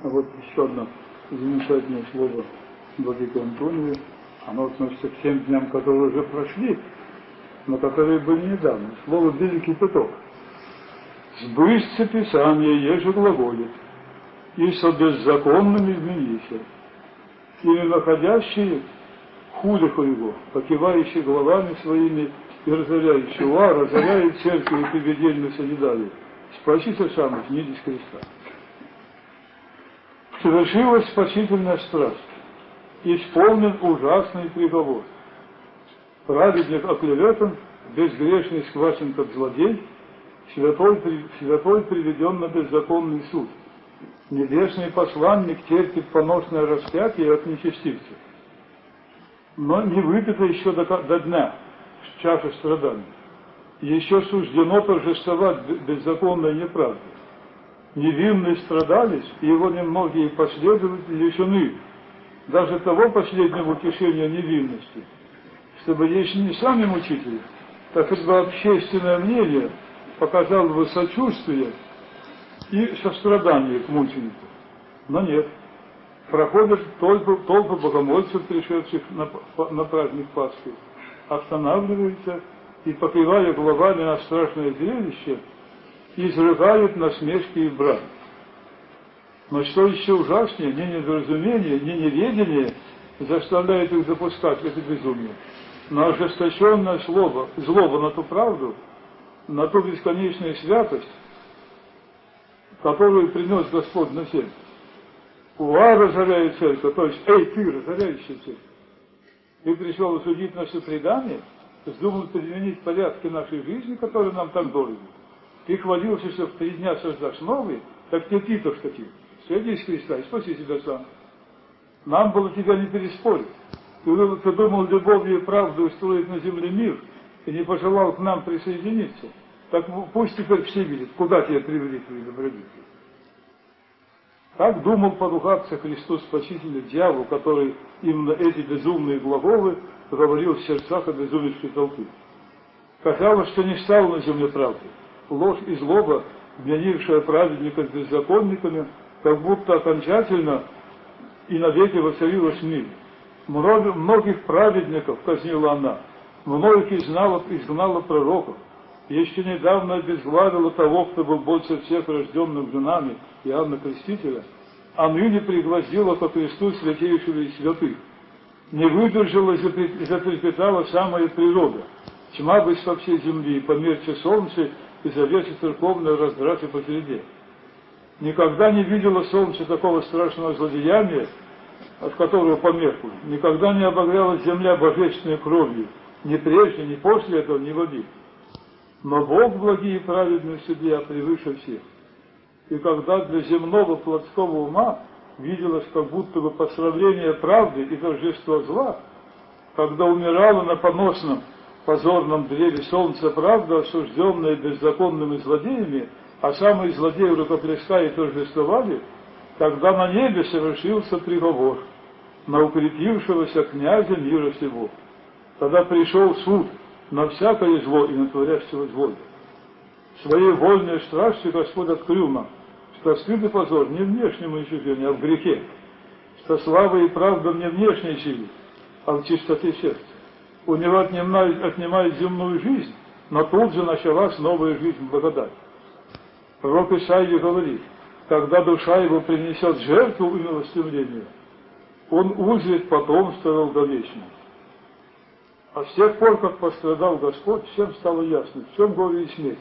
А вот еще одно замечательное слово владыки Антония, оно относится к тем дням, которые уже прошли, но которые были недавно. Слово «великий поток». «Сбышься Писание, еже глаголит, и со беззаконными изменися, или находящие хулиху его, покивающие головами своими и разоряющие, разоряет церковь и приведение солидарию. Спасите сам, снидись креста». Совершилась спасительная страсть, исполнен ужасный приговор. Праведник оклеветан, безгрешный схвачен как злодей, святой приведен на беззаконный суд. Небесный посланник терпит поносное распятие от нечестивцев. Но не выпито еще до дна чаша страданий. Еще суждено торжествовать беззаконной неправды. Невинные страдались, и его немногие последователи лишены даже того последнего утешения невинности, чтобы, если не сами мучители, так хоть бы общественное мнение показало бы сочувствие и сострадание к мученику. Но нет. Проходят толпы богомольцев, пришедших на праздник Пасхи, останавливаются и, покрывая головами на страшное зрелище, изрыгают насмешки и брань. Но что еще ужаснее, ни недоразумение, ни неведение заставляет их допускать это безумие, но ожесточенное злоба на ту правду, на ту бесконечную святость, которую принес Господь на землю. Разоряет церковь, то есть, эй, ты, разоряющий церковь, ты пришел осудить наше предание, вздумал переменить порядки нашей жизни, которые нам так дороги. Ты хвалился, что в 3 дня создашь новый, так терпи то, что ты. Сойди из креста и спаси себя сам. Нам было тебя не переспорить. Ты думал любовью и правдой устроить на земле мир, и не пожелал к нам присоединиться. Так пусть теперь все видят, куда тебя привели твои добродетели. Так думал поругаться Христу Спасителю дьявол, который именно эти безумные глаголы говорил в сердцах обезумевшей толпы. Казалось, что не стало на земле правды. Ложь и злоба, обвинившая праведника с беззаконниками, как будто окончательно и навеки воцарилась в мире. Многих праведников казнила она, многих изгнала пророков, еще недавно обезглавила того, кто был больше всех рожденных женами, Иоанна Крестителя, а ныне пригвоздила ко кресту святейшего и святых. Не выдержала и затрепетала самая природа. Тьма быть со всей земли, померче солнце, и завеса церковная раздраться по среде. Никогда не видела солнце такого страшного злодеяния, от которого померкло. Никогда не обогрелась земля божественной кровью, ни прежде, ни после этого, ни в обид. Но Бог благий и праведный судья превыше всех. И когда для земного плотского ума виделось как будто бы посрамление правды и торжество зла, когда умирало на поносном позорном древе солнце правда, осужденное беззаконными злодеями, а самые злодеи рукоплеская и торжествовали, тогда на небе совершился приговор на укрепившегося князя мира всего. Тогда пришел суд на всякое зло и на творящего зло. Своей вольной страстью Господь открыл нам, что стыд и позор не внешнему исчезновению, а в грехе, что слава и правда не внешней силе, а в чистоте сердца. У него отнимает земную жизнь, но тут же началась новая жизнь в благодати. Пророк Исаия говорит, когда душа его принесет жертву и милостивление, он узрит потомство долговечное. А с тех пор, как пострадал Господь, всем стало ясно, в чем горе и смерть.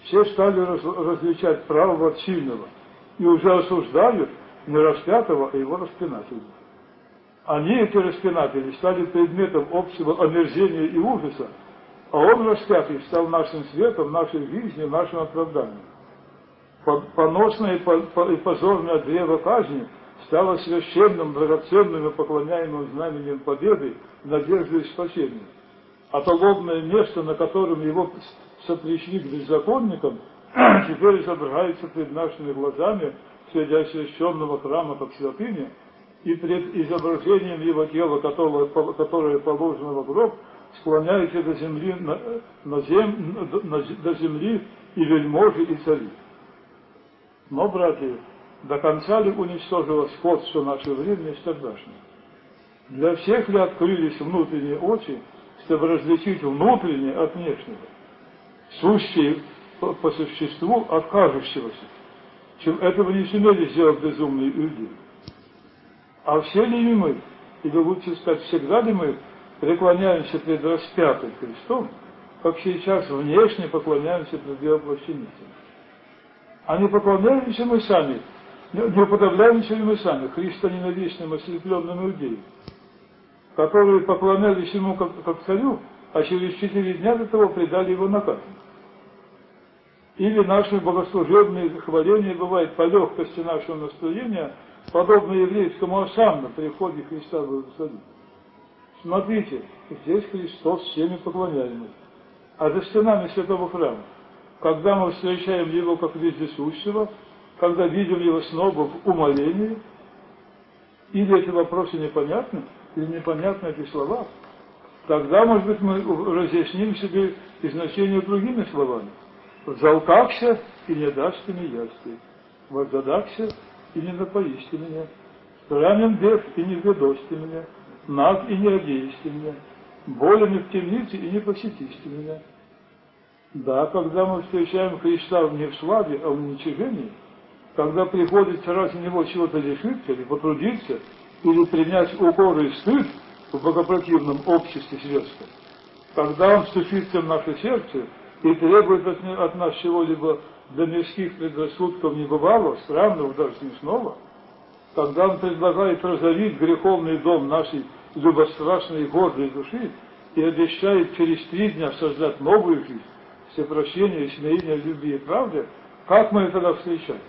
Все стали различать правого от сильного и уже осуждают не распятого, а его распинателя. Они, эти распинатели, стали предметом общего омерзения и ужаса, а он, распятый, стал нашим светом, нашей жизнью, нашим оправданием. Поносное и позорное древо казни стало священным, драгоценным и поклоняемым знаменем победы, надежды и спасения. А то лобное место, на котором его сопряжли к беззаконникам, теперь изображается пред нашими глазами среди освященного храма как святыня, и пред изображением его тела, которое положено в гроб, склоняется до земли, до земли и вельможи, и цари. Но, братья, До конца ли уничтожило сходство нашего времени с тогдашним? Для всех ли открылись внутренние очи, чтобы различить внутреннее от внешнего, сущее по существу от кажущегося, чем этого не сумели сделать безумные иудеи? А все ли мы, или лучше сказать, всегда ли мы преклоняемся пред распятым Христом, как сейчас внешне поклоняемся пред Его воплощенителем? А не поклоняемся мы сами, не уподобляемся ли мы сами христоненавистным ослепленным иудеям, которые поклонялись Ему как царю, а через 4 дня до того предали Его на казнь? Или наши богослужебные хваления бывает по легкости нашего настроения, подобно еврейскому осанну при входе Христа в Иерусалим. Смотрите, здесь Христос всеми поклоняемый. А за стенами святого храма, когда мы встречаем Его как вездесущего, когда видим Его снова в умолении, или эти вопросы непонятны, или непонятны эти слова, тогда, может быть, мы разъясним себе и значение другими словами. «Залкакся и не дашь ты мне ясти, воззадакся и не напоишь ты меня, ранен бег и не введешь ты меня, наг и не одеешь ты меня, болен и в темнице и не посетишь ты меня». Да, когда мы встречаем Христа не в славе, а в уничижении, когда приходится ради Него чего-то лишиться, или потрудиться, или принять укор и стыд в богопротивном обществе светском, когда Он стучится в наше сердце и требует от нас чего-либо для мирских предрассудков небывалого, странного, даже смешного, когда Он предлагает разорить греховный дом нашей любострастной и гордой души и обещает через 3 дня создать новую жизнь, всепрощение, смирение, любви и правде, как мы это тогда встречаем?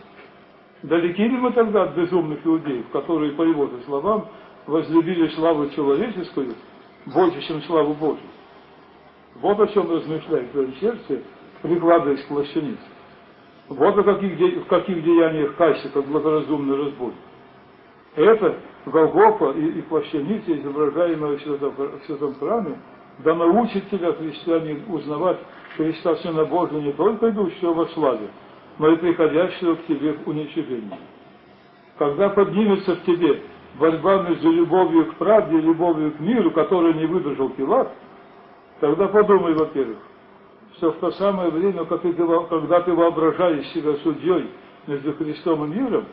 Далеки ли мы тогда от безумных иудеев, которые, по его же словам, возлюбили славу человеческую больше, чем славу Божию? Вот о чем размышляет в своем сердце, прикладываясь к плащанице. Вот в каких деяниях кайся, как благоразумный разбой. Это Голгофа и плащаница, изображаемая в святом храме, да научит тебя, христианин, узнавать Христа Сына Божия не только идущего во славе, но и приходящего к тебе в уничижении. Когда поднимется в тебе борьба между любовью к правде и любовью к миру, которую не выдержал Пилат, тогда подумай, во-первых, что в то самое время, когда ты воображаешь себя судьей между Христом и миром,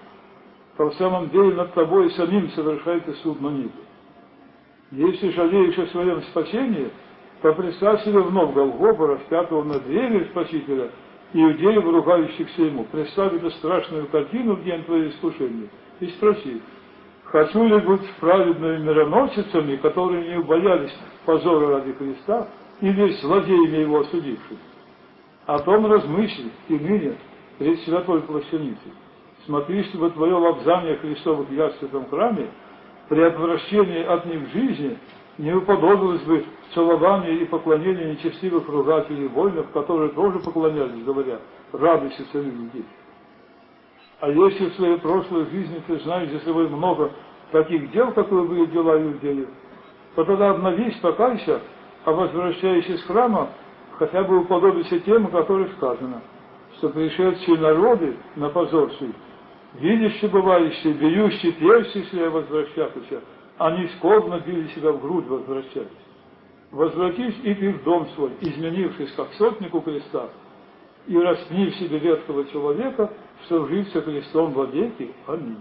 то в самом деле над тобой самим совершается суд на небе. Если жалеешь о своем спасении, то представь себе вновь Голгофу, распятого на древе Спасителя, иудеев, ругающихся Ему. Представь эту страшную картину в день твоего искушения и спроси: хочу ли быть праведными мироносицами, которые не убоялись позора ради Христа, или злодеями Его осудившими? О том размысли и ныне пред святой плащаницей. Смотри, чтобы твое лобзание Христовых яств в этом храме при отвращении от них в жизни не уподобилось бы целованию и поклонению нечестивых ругателей и воинов, которые тоже поклонялись, говоря: радуйся, царю людей. А если в своей прошлой жизни ты знаешь за собой много таких дел, которые были дела иудеев, то тогда обновись, покайся, а возвращаясь из храма, хотя бы уподобиться тем, о которых сказано, что пришедшие народы на позор свой, видящие бывающие, бьющие перси себя возвращаться, они скорбно били себя в грудь, возвращаясь. Возвратись и ты в дом свой, изменившись как сотнику креста, и распни в себе ветхого человека, чтобы жить со Христом во веки. Аминь.